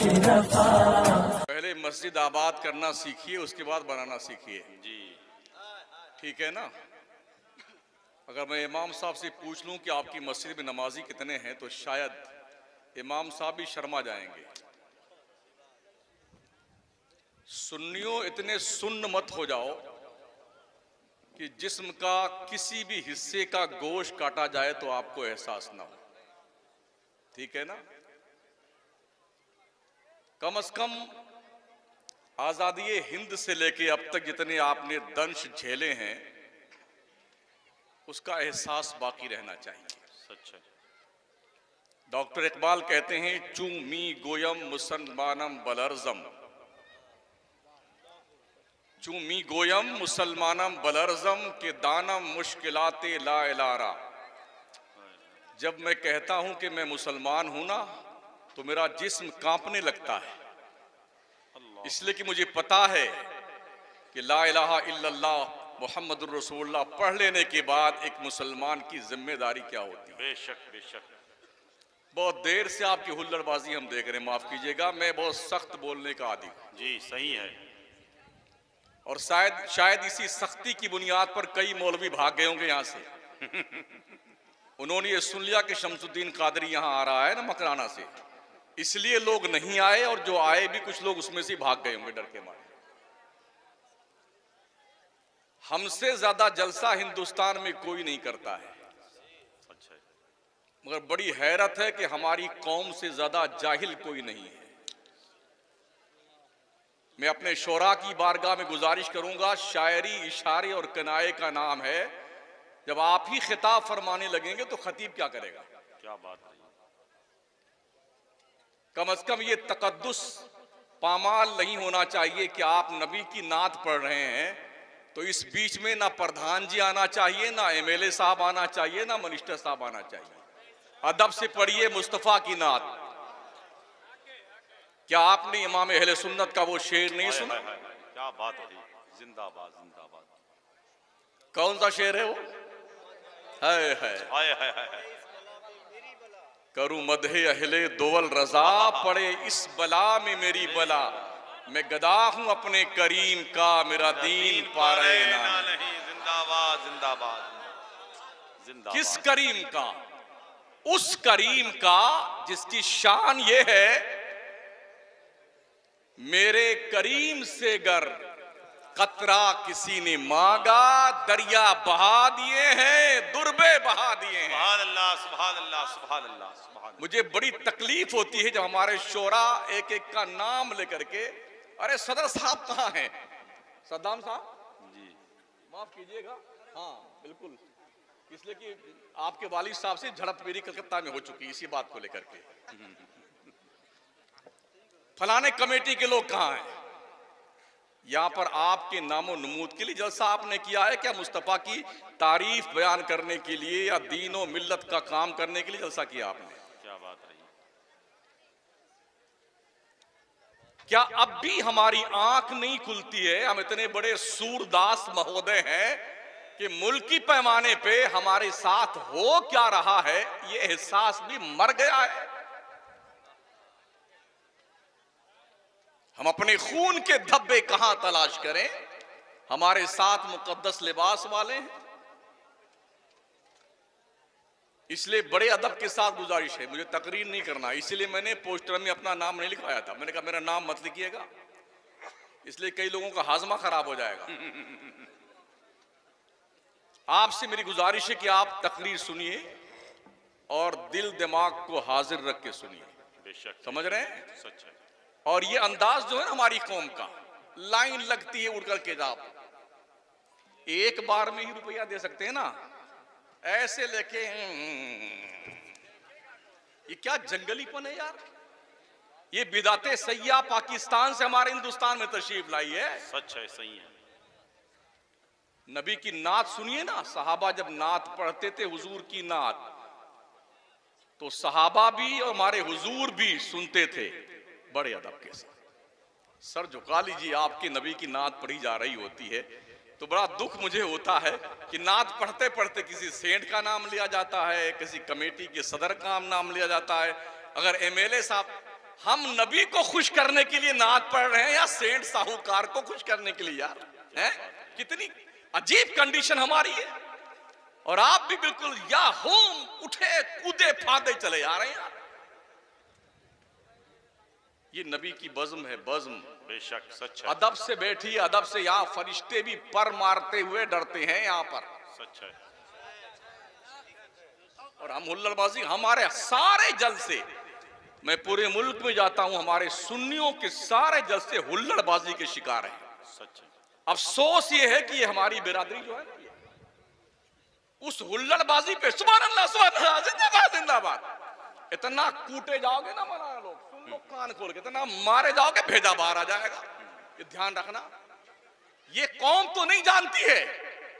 पहले मस्जिद आबाद करना सीखिए, उसके बाद बनाना सीखिए जी। ठीक है ना। अगर मैं इमाम साहब से पूछ लूं कि आपकी मस्जिद में नमाजी कितने हैं तो शायद इमाम साहब भी शर्मा जाएंगे। सुन्नियों इतने सुन्न मत हो जाओ कि जिस्म का किसी भी हिस्से का गोश्त काटा जाए तो आपको एहसास ना हो। ठीक है ना। कम से कम आजादी हिंद से लेके अब तक जितने आपने दंश झेले हैं उसका एहसास बाकी रहना चाहिए। सच है। डॉक्टर इकबाल कहते हैं चू मी गोयम मुसलमानम बलरजम, चू मी गोयम मुसलमानम बलरजम के दानम मुश्किलाते ला इलारा। जब मैं कहता हूं कि मैं मुसलमान हूं ना तो मेरा जिस्म कांपने लगता है, इसलिए कि मुझे पता है कि ला इलाहा इल्लल्लाह मुहम्मदुर रसूलुल्लाह पढ़ लेने के बाद एक मुसलमान की जिम्मेदारी क्या होती है। बेशक बेशक। बहुत देर से आपकी हुल्लड़बाजी हम देख रहे हैं, माफ कीजिएगा, मैं बहुत सख्त बोलने का आदी हूं। जी सही है। और शायद इसी सख्ती की बुनियाद पर कई मौलवी भाग गए होंगे यहां से। उन्होंने ये सुन लिया कि शमसुद्दीन कादरी यहां आ रहा है ना मकराना से, इसलिए लोग नहीं आए, और जो आए भी कुछ लोग उसमें से भाग गए होंगे डर के मारे। हमसे ज्यादा जलसा हिंदुस्तान में कोई नहीं करता है, मगर बड़ी हैरत है कि हमारी कौम से ज्यादा जाहिल कोई नहीं है। मैं अपने शोरा की बारगाह में गुजारिश करूंगा, शायरी इशारे और कनाए का नाम है। जब आप ही खिताब फरमाने लगेंगे तो खतीब क्या करेगा। क्या बात है। कम से कम ये तकद्दुस पामाल नहीं होना चाहिए कि आप नबी की नात पढ़ रहे हैं तो इस बीच में ना प्रधान जी आना चाहिए, ना एमएलए साहब आना चाहिए, ना मिनिस्टर साहब आना चाहिए। अदब से पढ़िए मुस्तफा की नात। क्या आपने इमाम अहले सुन्नत का वो शेर नहीं सुना। क्या बात है। जिंदाबाद जिंदाबाद। कौन सा शेर है वो। है करूं मदहे अहले दोवल रजा, पड़े इस बला में मेरी बला। मैं गदा हूं अपने करीम का, मेरा दीन पारे ना नहीं। जिंदाबाद जिंदाबाद जिंदाबाद। किस करीम का। उस करीम का जिसकी शान ये है, मेरे करीम से गर कतरा किसी ने मांगा, दरिया बहा दिए हैं, दुर्बे बहा दिए हैं। सुभान अल्लाह सुभान अल्लाह सुभान अल्लाह सुभान। मुझे बड़ी तकलीफ होती है जब हमारे शोरा एक एक का नाम लेकर के, अरे सदर साहब कहाँ हैं। सद्दाम साहब जी माफ कीजिएगा। हाँ बिल्कुल, इसलिए कि आपके वालिद साहब से झड़प मेरी कलकत्ता में हो चुकी इसी बात को लेकर के। फलाने कमेटी के लोग कहाँ हैं। यहां पर आपके नामो नमूद के लिए जलसा आपने किया है क्या। मुस्तफा की तारीफ बयान करने के लिए या दीन और मिल्लत का काम करने के लिए जलसा किया आपने। क्या बात रही। क्या अब भी हमारी आंख नहीं खुलती है। हम इतने बड़े सूरदास महोदय हैं कि मुल्की पैमाने पे हमारे साथ हो क्या रहा है ये एहसास भी मर गया है। हम अपने खून के धब्बे कहां तलाश करें। हमारे साथ मुकद्दस लिबास वाले हैं। इसलिए बड़े अदब के साथ गुजारिश है, मुझे तकरीर नहीं करना, इसलिए मैंने पोस्टर में अपना नाम नहीं लिखवाया था। मैंने कहा मेरा नाम मत लिखिएगा, इसलिए कई लोगों का हाजमा खराब हो जाएगा। आपसे मेरी गुजारिश है कि आप तकरीर सुनिए और दिल दिमाग को हाजिर रख के सुनिए। समझ रहे हैं। सच है। और ये अंदाज जो है ना हमारी कौम का, लाइन लगती है उड़ करके जाओ, एक बार में ही रुपया दे सकते हैं ना, ऐसे लेके ये क्या जंगलीपन है यार। ये बिदाते सैया पाकिस्तान से हमारे हिंदुस्तान में तशरीफ लाई है। सच है सही है। नबी की नात सुनिए ना। सहाबा जब नात पढ़ते थे हुजूर की नात, तो सहाबा भी और हमारे हुजूर भी सुनते थे बड़े अदब के साथ। सर झुका लीजिए, आपके नबी की नात पढ़ी जा रही होती है तो बड़ा दुख मुझे होता है कि नात पढ़ते पढ़ते किसी सेंट का नाम लिया जाता है, किसी कमेटी के सदर का नाम लिया जाता है। अगर एमएलए साहब हम नबी को खुश करने के लिए नात पढ़ रहे हैं या सेंट साहूकार को खुश करने के लिए यार? हैं? कितनी अजीब कंडीशन हमारी है। और आप भी बिल्कुल या होम उठे कूदे फादे चले आ रहे हैं यार। ये नबी की बज़्म है, बज़्म। बेशक सच है, अदब से बैठिए, अदब से। यहाँ फरिश्ते भी पर मारते हुए डरते हैं यहाँ पर। सच है। और हम हुल्लड़बाजी, हमारे सारे जलसे, मैं पूरे मुल्क में जाता हूं, हमारे सुन्नियों के सारे जलसे हुल्लड़बाजी के शिकार हैं। सच है। अफसोस ये है कि ये हमारी बिरादरी जो है ना, उस हुल्लड़बाजी पे सुभान अल्लाह, सुभान अल्लाह, जिंदाबाद जिंदाबाद, इतना कूटे जाओगे ना मौलाना लोग, सुन लो कान खोल के, इतना मारे जाओगे भेजा बाहर आ जाएगा। ये ध्यान रखना। ये कौम तो नहीं जानती है,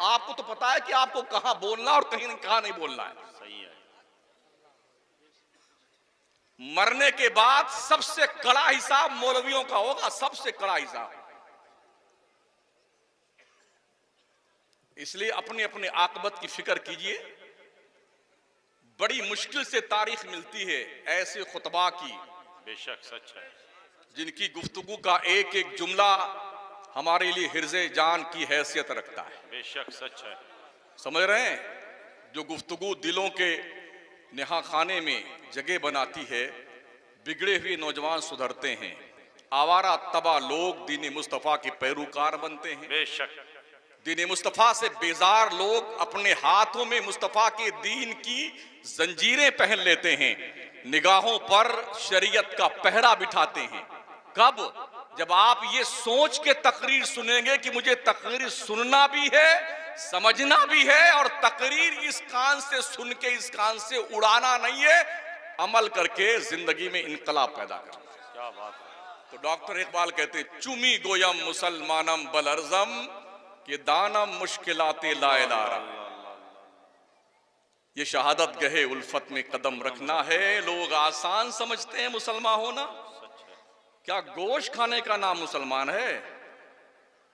आपको तो पता है कि आपको कहां बोलना और कहां नहीं बोलना है। सही है। मरने के बाद सबसे कड़ा हिसाब मौलवियों का होगा, सबसे कड़ा हिसाब। इसलिए अपने अपने आकबत की फिक्र कीजिए। बड़ी मुश्किल से तारीख मिलती है ऐसे खुतबा की, बेशक सच है, जिनकी गुफ्तगू का एक एक जुमला हमारे लिए हिर्ज़े जान की हैसियत रखता है। बेशक सच है। समझ रहे हैं? जो गुफ्तगू दिलों के नेहा खाने में जगह बनाती है, बिगड़े हुए नौजवान सुधरते हैं, आवारा तबा लोग दीन मुस्तफ़ा के पैरोकार बनते हैं। बेशक। दीन मुस्तफ़ा से बेजार लोग अपने हाथों में मुस्तफ़ा के दीन की जंजीरें पहन लेते हैं, निगाहों पर शरीयत का पहरा बिठाते हैं। कब? जब आप ये सोच के तकरीर सुनेंगे कि मुझे तकरीर सुनना भी है, समझना भी है, और तकरीर इस कान से सुन के इस कान से उड़ाना नहीं है, अमल करके जिंदगी में इनकलाब पैदा करना। क्या बात है। तो डॉक्टर इकबाल कहते हैं, चुमी गोयम मुसलमानम बलरजम के दानम मुश्किलाते लाएलारा। ये शहादत गहे उल्फत में कदम रखना है। लोग आसान समझते हैं मुसलमान होना। क्या गोश्त खाने का नाम मुसलमान है?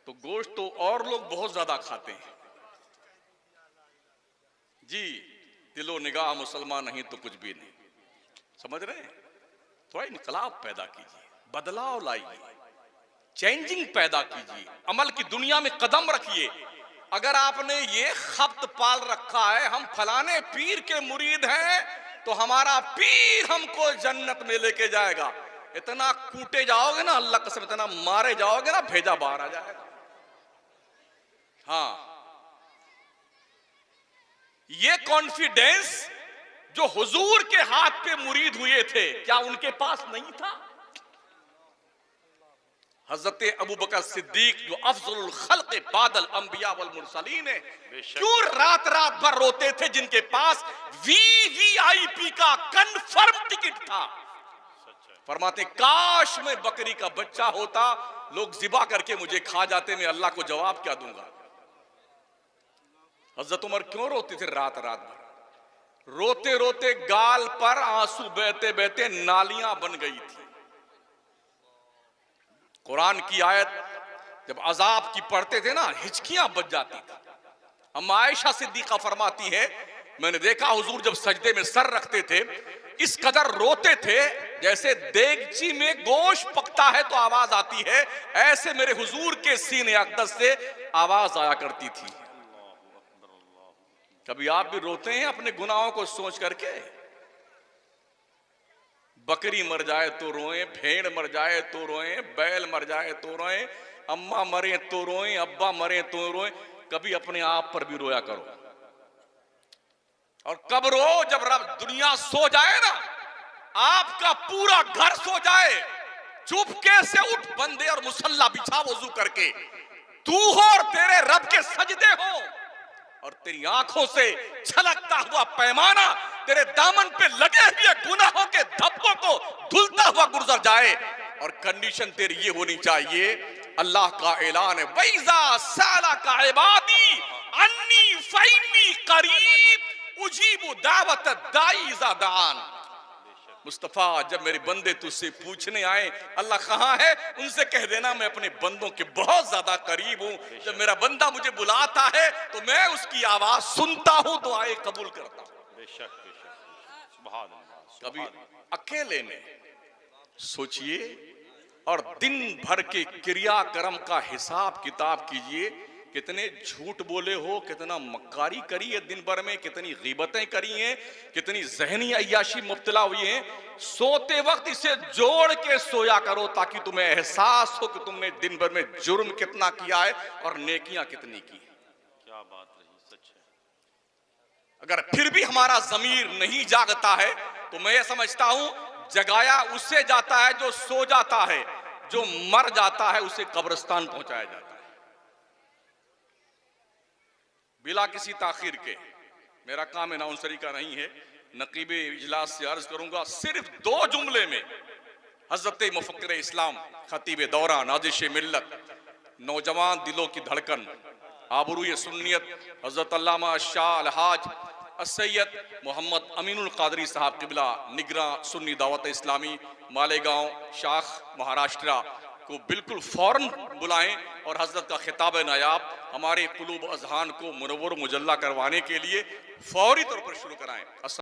तो गोश्त तो और लोग बहुत ज्यादा खाते हैं जी। दिलो निगाह मुसलमान नहीं तो कुछ भी नहीं। समझ रहे हैं? थोड़ा इनकलाब पैदा कीजिए, बदलाव लाइए, चेंजिंग पैदा कीजिए, अमल की दुनिया में कदम रखिए। अगर आपने ये खप्त पाल रखा है, हम फलाने पीर के मुरीद हैं तो हमारा पीर हमको जन्नत में लेके जाएगा, इतना कूटे जाओगे ना, अल्लाह कसम, इतना मारे जाओगे ना, भेजा बाहर आ जाएगा। हाँ, ये कॉन्फिडेंस जो हुजूर के हाथ पे मुरीद हुए थे, क्या उनके पास नहीं था? हजरत अबू बकर सिद्दीक जो अफजलुल खल्क़ बादल अंबिया वल मुरसलीन है, क्यों रात रात भर रोते थे? जिनके पास वीवीआईपी का कंफर्म टिकट था। फरमाते, काश मैं बकरी का बच्चा होता, लोग ज़िबा करके मुझे खा जाते, मैं अल्लाह को जवाब क्या दूंगा? हजरत उमर क्यों रोते थे रात रात भर? रोते रोते गाल पर आंसू बहते बहते नालियां बन गई थी। कुरान की आयत जब अजाब की पढ़ते थे ना, हिचकियां बज जाती थी। अम्मा आयशा सिद्दीका फरमाती है, मैंने देखा हुजूर जब सजदे में सर रखते थे, इस कदर रोते थे जैसे देगची में गोश्त पकता है तो आवाज आती है, ऐसे मेरे हुजूर के सीने अक़दस से आवाज आया करती थी। कभी आप भी रोते हैं अपने गुनाहों को सोच करके? बकरी मर जाए तो रोएं, भेड़ मर जाए तो रोएं, बैल मर जाए तो रोएं, अम्मा मरे तो रोएं, अब्बा मरे तो रोएं। कभी अपने आप पर भी रोया करो। और कब रो? जब रब दुनिया सो जाए ना, आपका पूरा घर सो जाए, चुपके से उठ बंदे और मुसल्ला बिछा वजू करके, तू हो और तेरे रब के सजदे हो, और तेरी आंखों से छलकता हुआ पैमाना तेरे दामन पे लगे हुए गुनाहों के धब्बों को धुलता हुआ गुजर जाए। और कंडीशन तेरी ये होनी चाहिए, अल्लाह का ऐलान है, वैज़ा साला का इबादी अन्नी फइन्नी करीब उजीबु दावत दाई इज़ा दान। मुस्तफा, जब मेरे बंदे तुझसे पूछने आए अल्लाह कहाँ है, उनसे कह देना मैं अपने बंदों के बहुत ज्यादा करीब हूँ। जब मेरा बंदा मुझे बुलाता है तो मैं उसकी आवाज सुनता हूँ, दुआएं कबूल करता हूँ। बेशक बेशक। सुभान अल्लाह। कभी अकेले में सोचिए और दिन भर के क्रियाक्रम का हिसाब किताब कीजिए। कितने झूठ बोले हो, कितना मक्कारी करी है दिन भर में, कितनी गीबतें करी हैं, कितनी जहनी अय्याशी मुब्तला हुई हैं। सोते वक्त इसे जोड़ के सोया करो ताकि तुम्हें एहसास हो कि तुमने दिन भर में जुर्म कितना किया है और नेकियां कितनी की। क्या बात रही, सच है। अगर फिर भी हमारा ज़मीर नहीं जागता है तो मैं ये समझता हूं जगाया उससे जाता है जो सो जाता है, जो मर जाता है उसे कब्रिस्तान पहुंचाया जाता है। बिला किसी ताखीर के, मेरा काम अनाउंसरी का नहीं है, नकीब इजलास से अर्ज करूंगा सिर्फ 2 जुमले में हजरत मुफक्किर इस्लाम, खतीब दौरा, नाजिश मिल्लत, नौजवान दिलों की धड़कन, आबरूए सुन्नियत हजरत अल्लामा शाह अलहाज सैयद मोहम्मद अमीनुल कादरी साहब किबला निगरां सुन्नी दावत इस्लामी मालेगांव शाख महाराष्ट्र को बिल्कुल फौरन बुलाएं और हजरत का खिताब नायाब हमारे कुलूब अजहान को मुनव्वर मुजल्ला करवाने के लिए फौरी तौर पर शुरू कराएं।